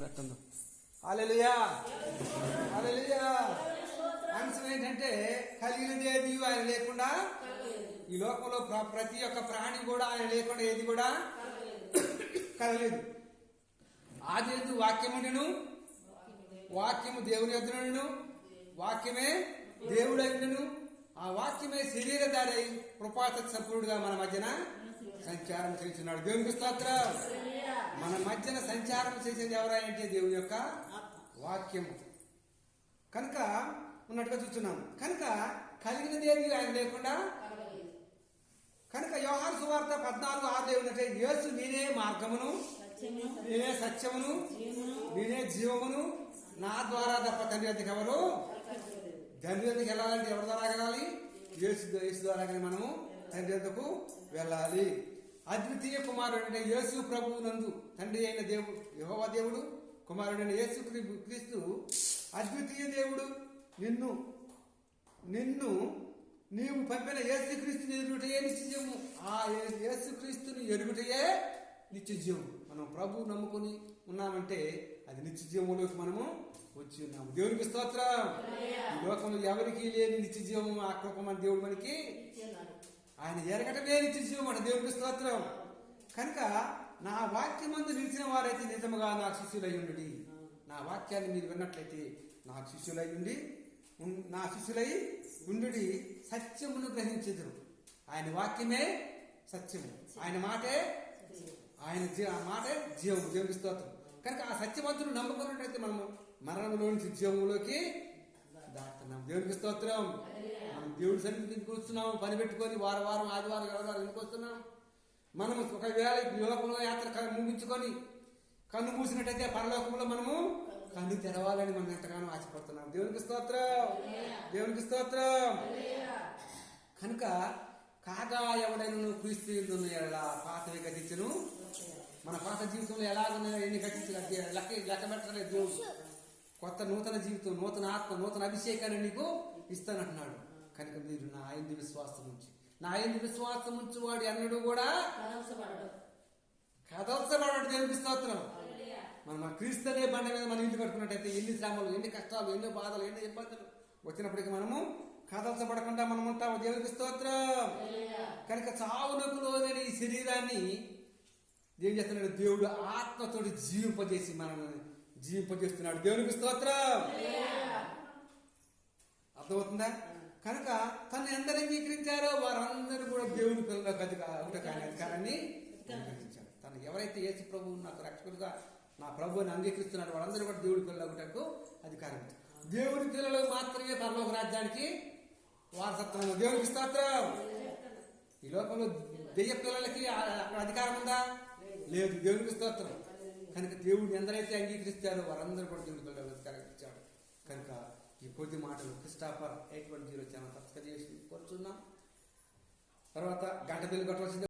పెట్టండి. హల్లెలూయా, హల్లెలూయా. అంశం ఏంటంటే కలిగినదేది ఆయన లేకుండా ఈ లోకంలో ప్రతి ఒక్క ప్రాణి కూడా ఆయన లేకుండా ఏది కూడా కలగలేదు. ఆదియందు వాక్యమును, వాక్యము దేవుని యొద్దనుండును, వాక్యమే దేవుడైనను, ఆ వాక్యమే శరీరధారై కృపాత సంపూర్ణుడుగా మన మధ్యన సంచారం చేస్తున్నాడు. దేవునికి స్తోత్రం. మన మధ్యన సంచారం చేసేది ఎవరంటే దేవుని యొక్క వాక్యము. కనుక ఉన్నట్టుగా చూస్తున్నాం. కనుక కలిగినదేది ఆయన లేకుండా కనుక యోహాను సువార్త 14:6 ఏమిటంటే యేసు నేనే మార్గమును, నేనే సత్యమును, నేనే జీవమును, నా ద్వారా తప్ప తండ్రి వద్దకు ఎవరు తండ్రి వద్దకు వెళ్ళాలంటే ఎవరి ద్వారా వెళ్ళాలి? యేసు ద్వారా మనము తండ్రి వద్దకు వెళ్ళాలి. అద్వితీయ కుమారుడు అంటే యేసు ప్రభువు నందు తండ్రి అయిన దేవుడు యెహోవా దేవుడు, కుమారుడైన యేసు క్రీస్తు అద్వితీయ దేవుడు. నిన్ను నీవు పంపిన యేసుక్రీస్తుని ఎరుగుటయే నిత్యజీవము. ఆ యేసుక్రీస్తుని ఎరుగుటయే నిత్యజీవం. మనం ప్రభు నమ్ముకుని ఉన్నామంటే అది నిత్యజీవంలోకి మనము వచ్చి ఉన్నాము. దేవునికి స్తోత్రం. ఈ లోకంలో ఎవరికి లేని నిత్యజీవము ఆ కృపమని దేవుడు మనకి ఆయన ఎరగటమే నిత్యజీవం అంట. దేవునికి స్తోత్రం. కనుక నా వాక్యమందు నిలిచిన వారైతే నిజముగా నా శిష్యులై ఉండి, నా వాక్యాన్ని మీరు విన్నట్లయితే నాకు శిష్యులై ఉండి నా శిష్యులై ఉండు సత్యమును గ్రహించెదరు. ఆయన వాక్యమే సత్యము, ఆయన మాటే జీవము. దేవునికి స్తోత్రం. కనుక ఆ సత్యవంతులు నమ్ముకున్నట్లయితే మనము మరణంలో నుంచి జీవంలోకి దాటుతున్నాం. దేవునికి స్తోత్రం. మనం దేవుడి సన్నిధికి వస్తున్నాము, పని పెట్టుకొని వారం ఆదివారం ఎందుకు వస్తున్నాం? మనము ఒకవేళ లోకంలో యాత్ర ముగించుకొని కన్ను మూసినట్టయితే పరలోకంలో మనము కన్ను తెరవాలని మనం ఎంతగానో ఆశపడుతున్నాం. దేవునికి స్తోత్రం, దేవునికి స్తోత్రం. కనుక కాగా ఎవడైనా క్రీస్తు ఎలా పాతవి గతించను. మన పాత జీవితంలో ఎలాగున్నాయో ఎన్ని గతించగలిగే లెక్క పెట్టలేదు దేవుడు. కొత్త నూతన జీవితం, నూతన ఆత్మ, నూతన అభిషేకాన్ని నీకు ఇస్తానంటున్నాడు. కనుక మీరు నా ఆయన్ని విశ్వాసం ఉంచి వాడు అన్నడు కూడా కదల్చబడడు. దేవునికి స్తోత్రం. మనం క్రీస్తు అనే బండ మీద మనం ఇల్లు కట్టుకున్నట్టయితే ఎన్ని శ్రమలు, ఎన్ని కష్టాలు, ఎన్నో బాధలు, ఎన్నో ఇబ్బందులు వచ్చినప్పటికీ మనము కదల్చబడకుండా మనం ఉంటాము. దేవునికి స్తోత్రం. కనుక చావునకులోని ఈ శరీరాన్ని ఏం చేస్తున్నాడు? దేవుడు ఆత్మతోటి జీవింపజేసి మనల్ని జీవింపజేస్తున్నాడు. దేవునికి స్తోత్రం. అర్థమవుతుందా? కనుక తను ఎందరు అంగీకరించారో వారందరూ కూడా దేవుని పిల్లలకు అధికారాన్ని అంగీకరించారు. తను ఎవరైతే యేసు ప్రభువు నాకు రక్షకుడుగా నా ప్రభువుని అంగీకరిస్తున్నాడు వాళ్ళందరూ కూడా దేవుడి పిల్లలకు అధికారం. దేవుడి పిల్లలకు మాత్రమే పరలోక రాజ్యానికి వారసత్వం. దేవునికి స్తోత్రం. ఈ లోకంలో దెయ్య పిల్లలకి అక్కడ అధికారం ఉందా? లేదు. దేవునికి స్తోత్రం. కనుక దేవుడిని ఎందరైతే అంగీకరిస్తారో వారందరూ కూడా దేవుడి పిల్లలకు అధికారం ఇచ్చాడు. కనుక ఈ కొద్ది మాటలు క్రిస్టాఫర్ 810 ఛానల్ సబ్స్క్రైబ్ చేసి కోరుచున్నాం. తర్వాత గంట బిల్లు కట్టవలసింది.